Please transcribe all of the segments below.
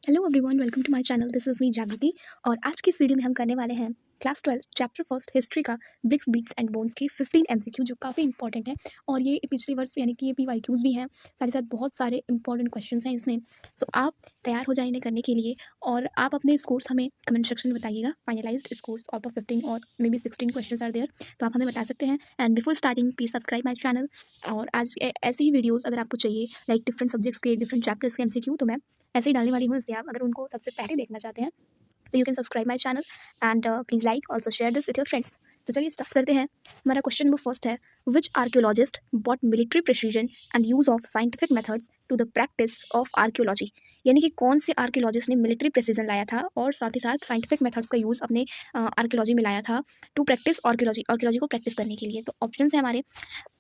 Hello everyone, welcome to my channel. This is me Jagriti. और आज की इस वीडियो में हम करने वाले हैं क्लास 12 चैप्टर फर्स्ट हिस्ट्री का ब्रिक्स बीट्स एंड बोन्स के 15 एमसीक्यू जो काफ़ी इंपॉर्टेंट है। और ये पिछले वर्ष यानी कि ये पीवाईक्यूज भी हैं, साथ ही साथ बहुत सारे इंपॉर्टेंट क्वेश्चंस हैं इसमें। सो आप तैयार हो जाए इन्हें करने के लिए। और आप अपने स्कोर्स हमें कमेंट सेक्शन में बताइएगा। फाइनलाइज्ड स्कोर्स आउट ऑफ 15 और maybe 16 questions are there, तो आप हमें बता सकते हैं। And before starting please subscribe my channel. और आज ऐसे ही वीडियोज़ अगर आपको चाहिए लाइक डिफरेंट सब्जेक्ट्स के डिफरेंट चैप्टर्स के एमसीक्यू, तो मैं ऐसे ही डालने वाली हूँ। इसलिए आप अगर उनको सबसे पहले देखना चाहते हैं तो you can subscribe my channel and please like also share this with your friends. तो चलिए स्टार्ट करते हैं। हमारा क्वेश्चन नंबर फर्स्ट है, which archaeologist brought military precision and use of scientific methods to the practice of archaeology. यानी कि कौन से आर्कियोलॉजिस्ट ने मिलिट्री प्रिसीजन लाया था और साथ ही साथ साइंटिफिक मेथड्स का यूज़ अपने आर्कियोलॉजी में लाया था टू प्रैक्टिस आर्कियोलॉजी को प्रैक्टिस करने के लिए। तो ऑप्शन है हमारे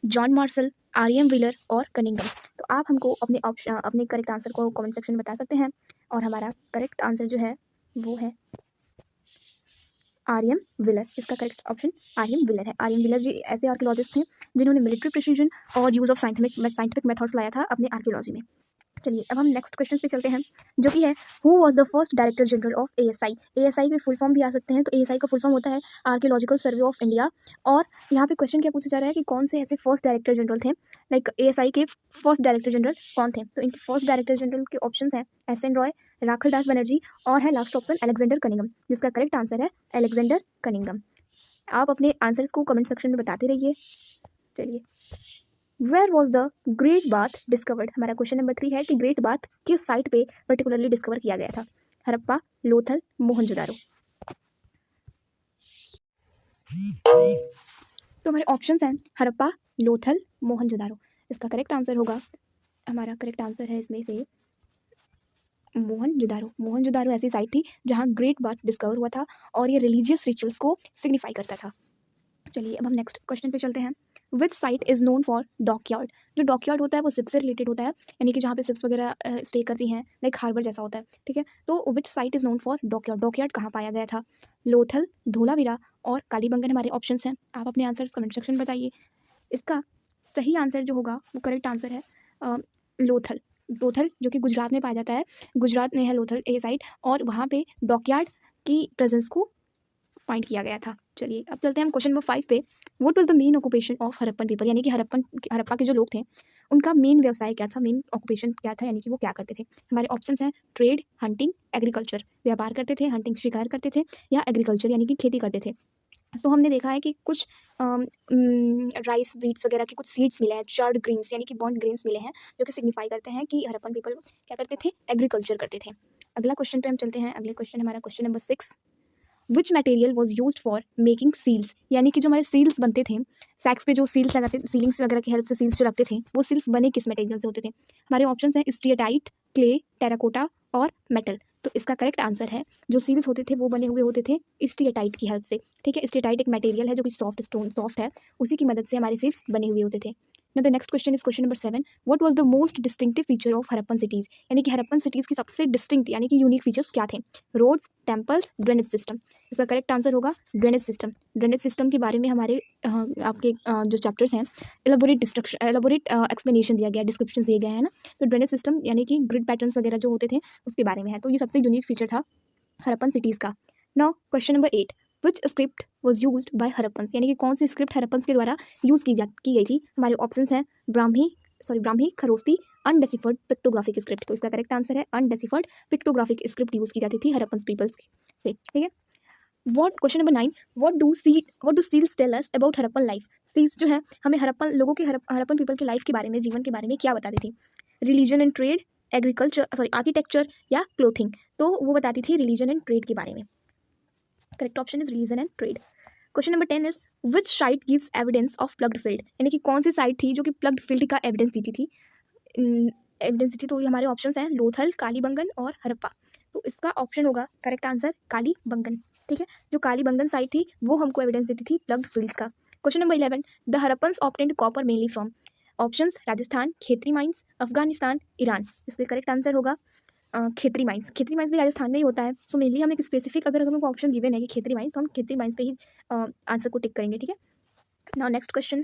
जॉन मार्शल, आर.एम. व्हीलर और कनिंघम। तो आप हमको अपने करेक्ट आंसर को कमेंट सेक्शन में बता सकते हैं। और हमारा करेक्ट आंसर जो है वो है आर.एम. व्हीलर। इसका करेक्ट ऑप्शन आर.एम. व्हीलर है। आर.एम. व्हीलर जी ऐसे आर्कियोलॉजिस्ट थे जिन्होंने मिलिट्री प्रिसीजन और यूज़ ऑफ साइंटिफिक मेथड्स लाया था अपने आर्कियोलॉजी में। चलिए अब हम नेक्स्ट क्वेश्चन पे चलते हैं, जो कि है who was the first director general of ASI. ASI के फुल फॉर्म भी आ सकते हैं। तो एएसआई का फुल फॉर्म होता है आर्कियोलॉजिकल सर्वे ऑफ इंडिया। और यहाँ पे क्वेश्चन क्या पूछा जा रहा है कि कौन से ऐसे फर्स्ट डायरेक्टर जनरल थे, लाइक एएसआई के फर्स्ट डायरेक्टर जनरल कौन थे। तो इनके फर्स्ट डायरेक्टर जनरल के ऑप्शंस हैं एस.एन. रॉय, राखल दास बनर्जी और है लास्ट ऑप्शन अलेक्जेंडर कनिंघम, जिसका करेक्ट आंसर है अलेक्जेंडर कनिंघम। आप अपने आंसर्स को कमेंट सेक्शन में बताते रहिए। चलिए, where was the great bath discovered. हमारा क्वेश्चन नंबर 3 है कि ग्रेट बाथ किस साइट पे पर्टिकुलरली डिस्कवर किया गया था। हड़प्पा, लोथल, मोहनजोदारो। तो हमारे ऑप्शंस हैं हड़प्पा, लोथल, मोहनजोदारो। इसका करेक्ट आंसर होगा, हमारा करेक्ट आंसर है इसमें से मोहनजोदारो। मोहनजोदारो ऐसी साइट थी जहाँ ग्रेट बाथ डिस्कवर हुआ था और ये रिलीजियस रिचुअल्स को सिग्निफाई करता था। चलिए अब हम नेक्स्ट क्वेश्चन पे चलते हैं। विच site is known for dockyard. जो डॉकयार्ड होता है वो शिप से रिलेटेड होता है, यानी कि जहाँ पे शिप्स वगैरह स्टे करती हैं, लाइक हार्बर जैसा होता है। ठीक है, तो विच site is known for dockyard. Dockyard कहाँ पाया गया था। लोथल, धोलावीरा और कालीबंगन हमारे ऑप्शंस हैं। आप अपने आंसर कमेंट सेक्शन में बताइए। इसका सही आंसर जो होगा वो करेक्ट आंसर है लोथल। लोथल जो कि गुजरात में पाया जाता है, गुजरात में है लोथल ए साइट, और वहाँ पे डॉकयार्ड की प्रेजेंस को फाइंड किया गया था। चलिए अब चलते हैं हम क्वेश्चन नंबर 5 पे। What was the main occupation of Harappan people. यानी कि हड़प्पा के जो लोग थे उनका मेन व्यवसाय क्या था, मेन ऑक्यूपेशन क्या था, यानी कि वो क्या करते थे। हमारे ऑप्शंस हैं ट्रेड, हंटिंग, एग्रीकल्चर। व्यापार करते थे, हंटिंग शिकार करते थे, या एग्रीकल्चर यानी कि खेती करते थे। सो हमने देखा है कि कुछ राइस बीट्स वगैरह के कुछ सीड्स मिले हैं, चार्ड ग्रेन्स यानी कि बॉन्ड ग्रेन्स मिले हैं, जो कि सिग्निफाई करते हैं कि हड़प्पन पीपल क्या करते थे, एग्रीकल्चर करते थे। अगला क्वेश्चन पे हम चलते हैं। अगले क्वेश्चन हमारा question number 6, which material was use for making seals. यानी कि जो हमारे सील्स बनते थे, सैक्स पे जो सील्स लगाते, सीलिंग्स वगैरह की हेल्प से सील्स जो लगते थे, वो सील्स बने किस मटेरियल से होते थे। हमारे ऑप्शन हैं स्टीएटाइट, क्ले, टेराकोटा और मेटल। तो इसका करेक्ट आंसर है, जो सील्स होते थे वो बने हुए होते थे स्टीएटाइट की हेल्प से। ठीक है, स्टीएटाइट एक मटेरियल है जो कि सॉफ्ट है, उसी की मदद से हमारे सील्स बने हुए होते थे। Now the next question is question number 7. What was the most distinctive feature of Harappan cities? यानी कि हड़प्पन सिटीज़ की सबसे डिस्टिंक्ट यानी कि यूनिक फीचर्स क्या थे। Roads, temples, drainage system. इसका करेक्ट आंसर होगा ड्रेनेज सिस्टम। ड्रेनेज सिस्टम के बारे में हमारे आपके जो चैप्टर्स हैं, एलाबोरेट एक्सप्लेनेशन दिया गया, डिस्क्रिप्शन दिए गए हैं ना। तो ड्रेनेज सिस्टम यानी कि ग्रिड पैटर्न्स वगैरह जो होते थे उसके बारे में है। तो ये सबसे यूनिक फीचर था हड़प्पन सिटीज़ का। Now question number 8, which script was use by Harappans. यानी कि कौन सी स्क्रिप्ट हड़प्पन्स के द्वारा यूज़ की गई थी। हमारे ऑप्शंस हैं ब्राह्मी, खरोस्ती, अनडेसिफर्ड पिक्टोग्राफिक स्क्रिप्ट। तो इसका करेक्ट आंसर है अनडेसिफर्ड पिक्टोग्राफिक स्क्रिप्ट यूज़ की जाती थी हड़प्पन पीपल्स से। ठीक है, question number 9, what do seals tell us about Harappan life. Seals जो है हमें हड़प्पन लोगों के हड़प्पन पीपल की लाइफ के बारे में, जीवन के बारे में क्या बताती थी। रिलीजन एंड ट्रेड, आर्किटेक्चर या क्लोथिंग। तो वो बताती थी रिलीजन एंड ट्रेड के बारे में। Correct option is religion and trade. Question number 10 is which site gives evidence of ploughed field. यानी कि कौन सी साइट थी जो कि प्लग्ड फील्ड का एविडेंस देती थी। तो ये हमारे ऑप्शंस हैं लोथल, कालीबंगन और हड़प्पा। तो इसका ऑप्शन होगा करेक्ट आंसर कालीबंगन। ठीक है, जो कालीबंगन साइट थी वो हमको एविडेंस देती थी प्लग्ड फील्ड्स का। Question number 11, the Harappans obtained copper mainly from. Options Rajasthan, Khetri mines, Afghanistan, Iran. इसका करेक्ट आंसर होगा खेतरी माइंस। खेतरी माइंस भी राजस्थान में ही होता है। सो मेनली हम एक स्पेसिफिक, अगर हमको ऑप्शन गिवन है कि खेतरी माइंस, तो हम खेतरी माइंस पे ही आंसर को टिक करेंगे। ठीक है, now next question,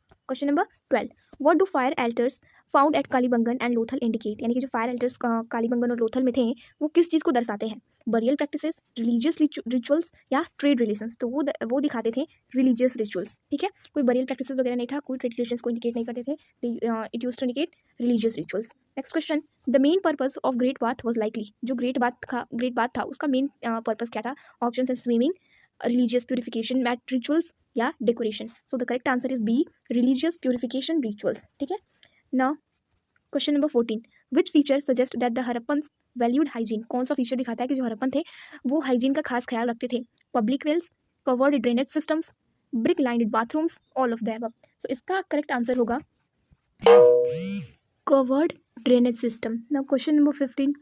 question number 12, what do fire एल्टर्स found at Kalibangan and Lothal indicate, यानी कि जो फायर अल्टर्स कालीबंगन और लोथल में थे वो किस चीज़ को दर्शाते हैं? बरियल प्रैक्टिसेस, रिलीजियस रिचुअल्स या ट्रेड रिलेशंस। तो वो दिखाते थे रिलीजियस रिचुअल्स, ठीक है। कोई बरियल प्रैक्टिसेस वगैरह नहीं था, कोई ट्रेड रिलेशंस को इंडिकेट नहीं करते थे, it use to indicate religious rituals. Next question, the main purpose of great bath was likely, जो ग्रेट बाथ था उसका मेन पर्पस क्या था? ऑप्शन है swimming, religious purification, mat rituals या decoration. So the correct answer is B, religious purification rituals, ठीक है। Now question number 14, which feature suggest that the Harappan valued hygiene, कौन सा फीचर दिखाता है कि जो हरप्पन थे वो हाइजीन का खास ख्याल रखते थे? Public wells, covered drainage systems, brick lined bathrooms, all of the above. So इसका करेक्ट आंसर होगा covered drainage system. Now question number 15,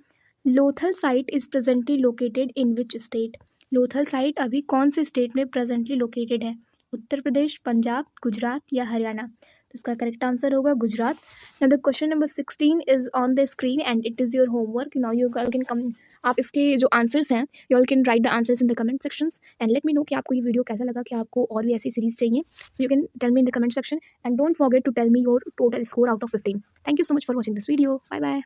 Lothal site is presently located in which state, Lothal site अभी कौन से स्टेट में प्रेजेंटली लोकेटेड है? उत्तर प्रदेश, पंजाब, गुजरात या हरियाणा। तो इसका करेक्ट आंसर होगा Gujarat. Now the question number 16 is on the screen and it is your homework. Now you can come, आप इसके जो आंसर्स हैं you all can write the answers in the comment sections and let me know कि आपको ये video कैसा लगा, कि आपको और भी ऐसी सीरीज चाहिए। So you can tell me in the comment section and don't forget to tell me your total score out of 15. Thank you so much for watching this video. Bye bye.